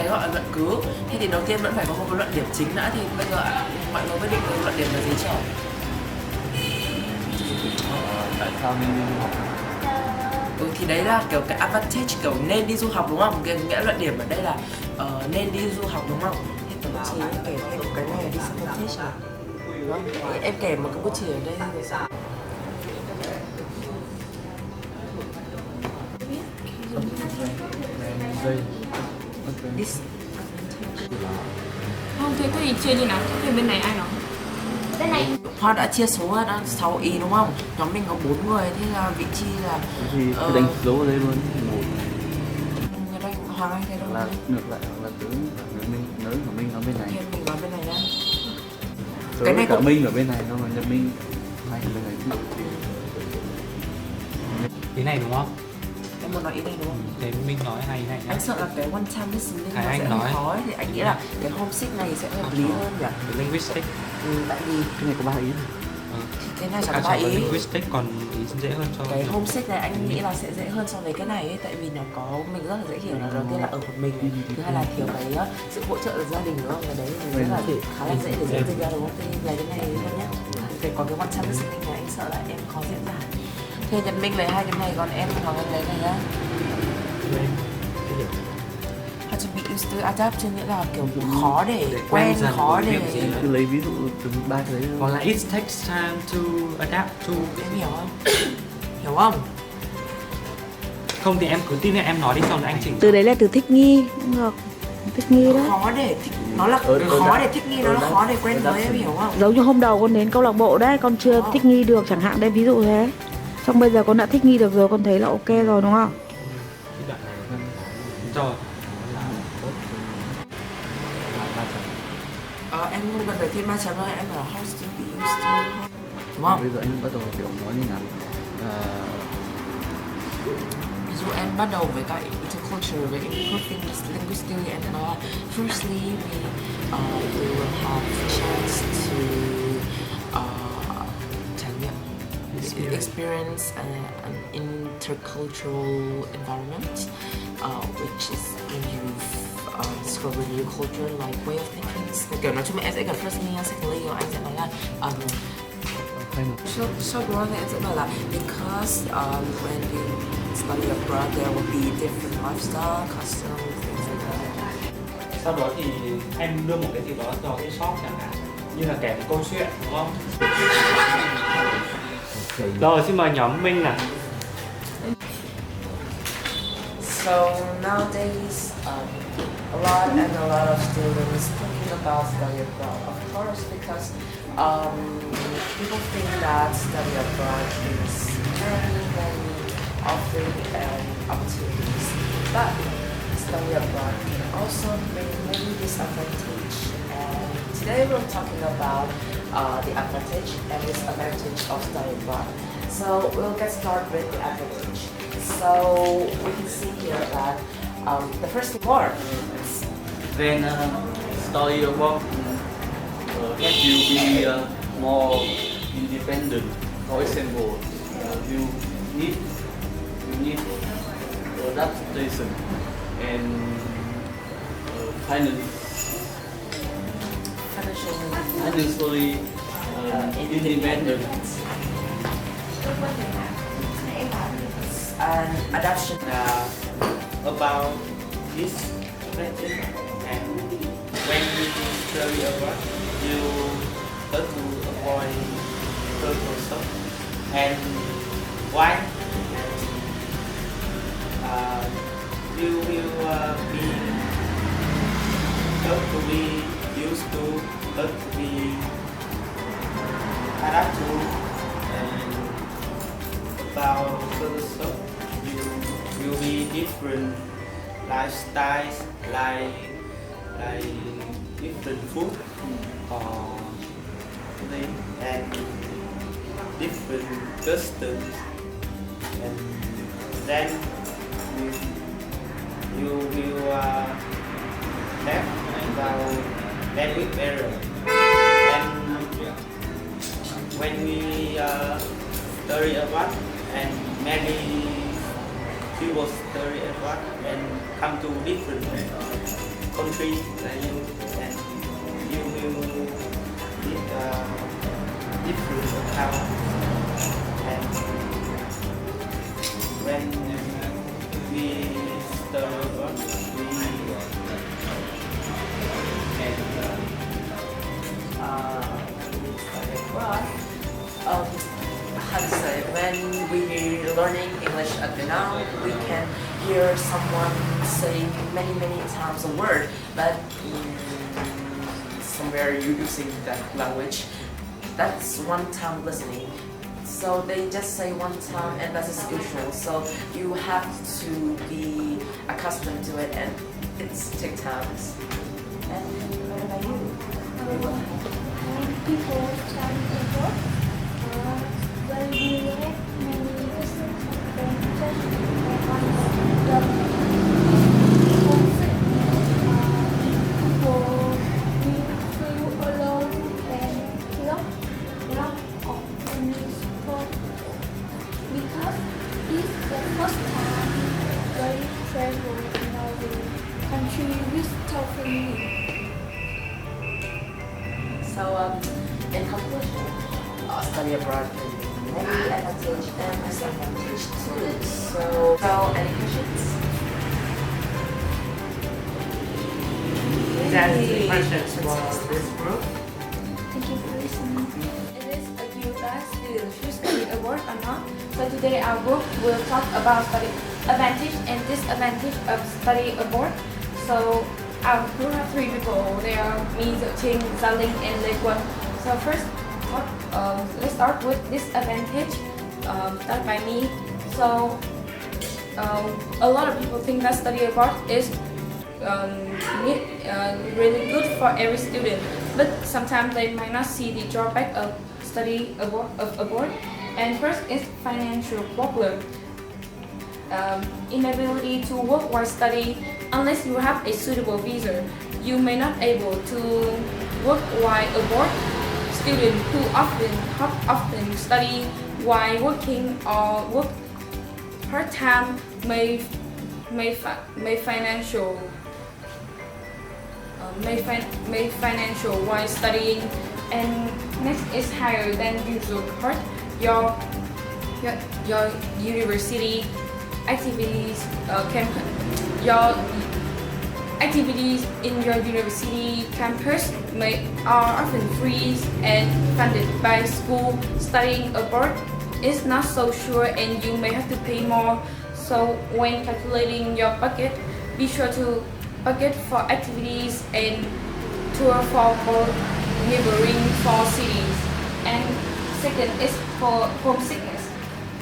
gọi là luận cứ. Thế thì đầu tiên vẫn phải có một cái luận điểm chính đã. Thì bây giờ mọi người quyết định cái luận điểm là gì chưa? Tại sao nên đi du học? Thì đấy là kiểu cái advantage, kiểu nên đi du học đúng không? Cái nghĩa luận điểm ở đây là nên đi du học đúng không? Thì tớ bút chì kể thêm cái này là disadvantage này. Đúng không? Thì em kể một cái bút chì ở đây rồi sao? Không, thế thì chia như nào? Thế bên này ai nói? Bên này Hoa đã chia số ra 6 ý đúng không? Nhóm mình có 4 người, thế là vị trí là Thì phải đánh dấu ở đây luôn. Một Nhật Anh, Hoàng Anh thế đâu? là ngược lại, hoặc là tớ nói của mình ở bên này. Thêm mình nói bên này nhá. Tớ Cái này cả cũng... Minh ở bên này, xong rồi Nhật Minh hay ở bên này. Ý này đúng không? Em muốn nói ý này đúng không? Thế mình nói hay này nhá. Anh sợ là cái one time listening Cái nó anh sẽ nói. hơi khó ấy, thì anh nghĩ là cái homesick này sẽ hợp lý hơn nhỉ? Linguistic. Tại vì Cái này có 3 ý. cái này À, chẳng có 3 ý. Linguistic còn ý dễ hơn cho Cái homesick này anh nghĩ là sẽ dễ hơn so với cái này ấy, tại vì nó có mình rất là dễ hiểu là đầu tiên là ở một mình này, thứ hai là thiếu cái sự hỗ trợ từ gia đình đúng không? Cái đấy thì rất là khá là dễ để diễn dịch ra đúng không? Thì lấy cái này hơn nhá. Thì còn cái one time listening này anh sợ là em khó diễn giải. Thế Nhật Minh lấy hai cái này, còn em Hoàng Anh lấy này nhá. How to be used to adapt, nghĩa là kiểu khó để quen, khó để... Cứ lấy ví dụ từ 3 cái đấy. Hoặc là it takes time to adapt to. Em hiểu không? Hiểu không? Không thì em cứ tin là em nói đi xong rồi anh chỉnh. từ đấy là từ thích nghi, cũng được. Thích nghi đó. Khó để thích, nó là khó để thích nghi, nó là khó để quen với, em hiểu không? Giống như hôm đầu con đến câu lạc bộ đấy, con chưa thích nghi được chẳng hạn đấy, ví dụ thế. Xong bây giờ con đã thích nghi được rồi, con thấy là ok rồi đúng không? Rồi. Em không cần phải thêm 3 chấm đâu, em bảo how to be used to, đúng không? Bây giờ anh bắt đầu kiểu nói như nào? Ví dụ em bắt đầu với cái interculture, với improving linguistically, em sẽ nói là firstly we will have chance to trải nghiệm, experience an intercultural environment, which is when you've discovered new culture, like way of thinking. Kiểu nói chung là em sẽ cần firstly, secondly, rồi anh sẽ nói là sau đó thì em sẽ bảo là because when we study abroad there will be different lifestyle, customs, things like that. Sau đó thì em đưa một cái gì đó cho cái shop chẳng hạn, như là kể một câu chuyện đúng không? Rồi xin mời nhóm Minh nào. So nowadays, a lot of students thinking about study abroad. Of course, because people think that study abroad is very offering opportunities, but study abroad can also bring many disadvantages. And today we're talking about the advantage and disadvantage of study abroad. So we'll get started with the advantage. So we can see here that the first reward. Then study abroad help you be more independent. For example, you need adaptation and financially independent. And adaptation. About this question, and when you study abroad, you have to avoid cultural shock, and why? You will be have to be used to, have to be adapt to, and about cultural shock, you will be different lifestyles, like different food or and different customs, and then you will have about language barrier. And when we study abroad, and many people study abroad and come to different country that you will need different account, and when we start work, we how to say, when we're learning English at now, we can hear someone say many times a word, but somewhere you're using that language, that's one time listening. So they just say one time and that is usual. So you have to be accustomed to it, and it's take times. And what about you? When people study abroad, they will have many advantages and people will feel alone and lack of support, because it's the first time they travel in another country without family. So, in conclusion, study abroad can be many advantage and disadvantage too. So any questions? That's the questions for this group. Thank you for listening. It is a you guys should study abroad or not. So today our group will talk about study advantage and disadvantage of study abroad. So our group have 3 people. They are me, Trình, Ling, and Lê Quân. So first, let's start with disadvantage. Start by me. So a lot of people think that study abroad is really good for every student, but sometimes they might not see the drawback of study abroad. And first is financial problem. Inability to work while studying. Unless you have a suitable visa, you may not able to work while abroad. Students who often study while working or work part-time may financial while studying. And next is higher than usual cost. Your university activities your activities in your university campus are often free and funded by school. Studying abroad is not so sure and you may have to pay more. So when calculating your budget, be sure to budget for activities and tour for neighboring 4 cities. And second is for homesickness.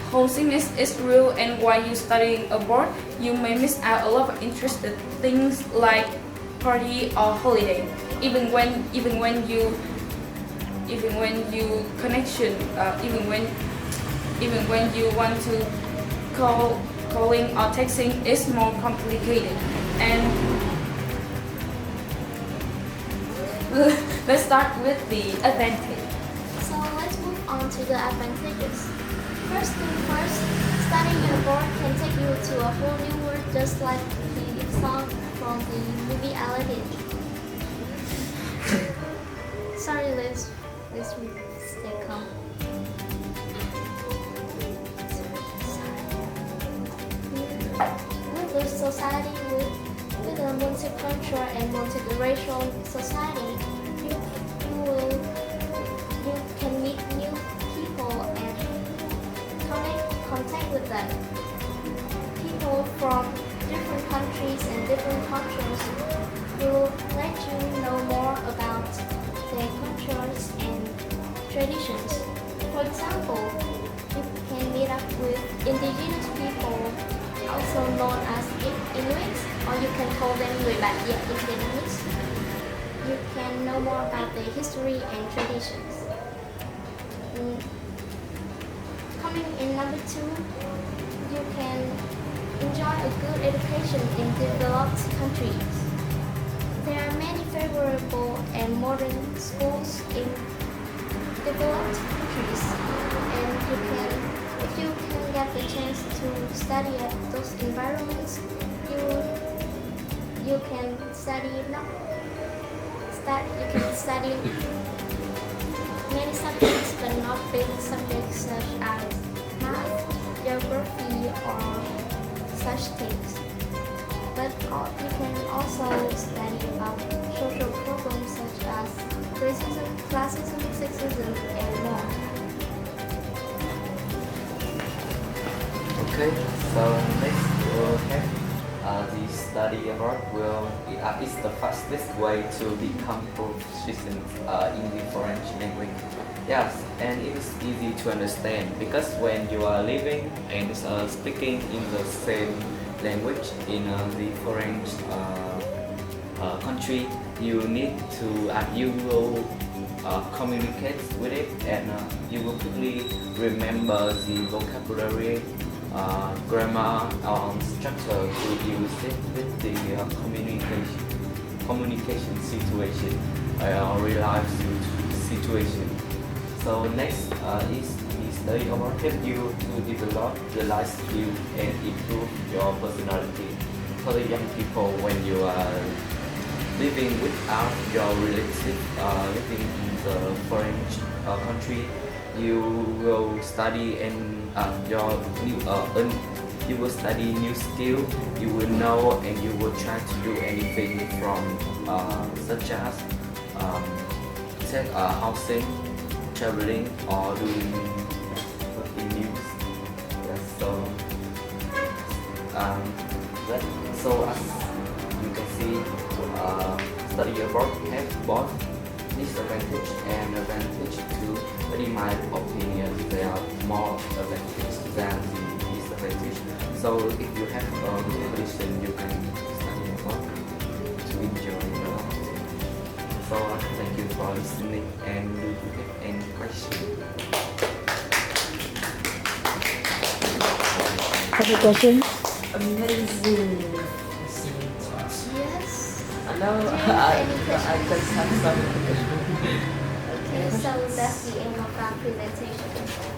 Homesickness is real, and while you studying abroad, you may miss out a lot of interesting things like party or holiday. Even when you want to calling or texting is more complicated. And let's start with the advantage. So let's move on to the advantages. First thing first, studying abroad can take you to a whole new world, just like the song from the movie Aladdin. Sorry, let's stay calm. With a society with a multicultural and multiracial society, you can meet new people and contact with them. People from different countries and different cultures will let you know more about their cultures and traditions. For example, you can meet up with indigenous people, also known as Inuits, or you can call them người bản địa in Vietnamese. You can know more about their history and traditions. Coming in number 2, you can enjoy a good education in developed countries. There are many favorable and modern schools in developed countries, and if you can get the chance to study at those environments, you you can study many subjects, but not big subjects such as math, geography, or such things. But you can also study about social problems such as racism, classism, sexism, and more. Okay, so next we'll have the study abroad. It's the fastest way to become proficient in the foreign language. Yes, and it is easy to understand because when you are living and speaking in the same language in the foreign country, you will communicate with it, and you will quickly remember the vocabulary, grammar, structure to use it with the communication situation or real life situation. So next is the study abroad help you to develop the life skill and improve your personality. For the young people, when you are living without your relative, living in the foreign country, you will study and you will study new skill. You will know and you will try to do anything from such as housing, traveling, or doing news. Yes, so as you can see, study abroad have both disadvantage and advantage too. But in my opinion, there are more advantage than the disadvantage. So if you have a good condition, you can study abroad to enjoy the life. So thank you for listening, and do you have any questions? Have a question? Amazing. Yes. I know. Do you have any I questions? just have some. Okay, so that's the end of our presentation.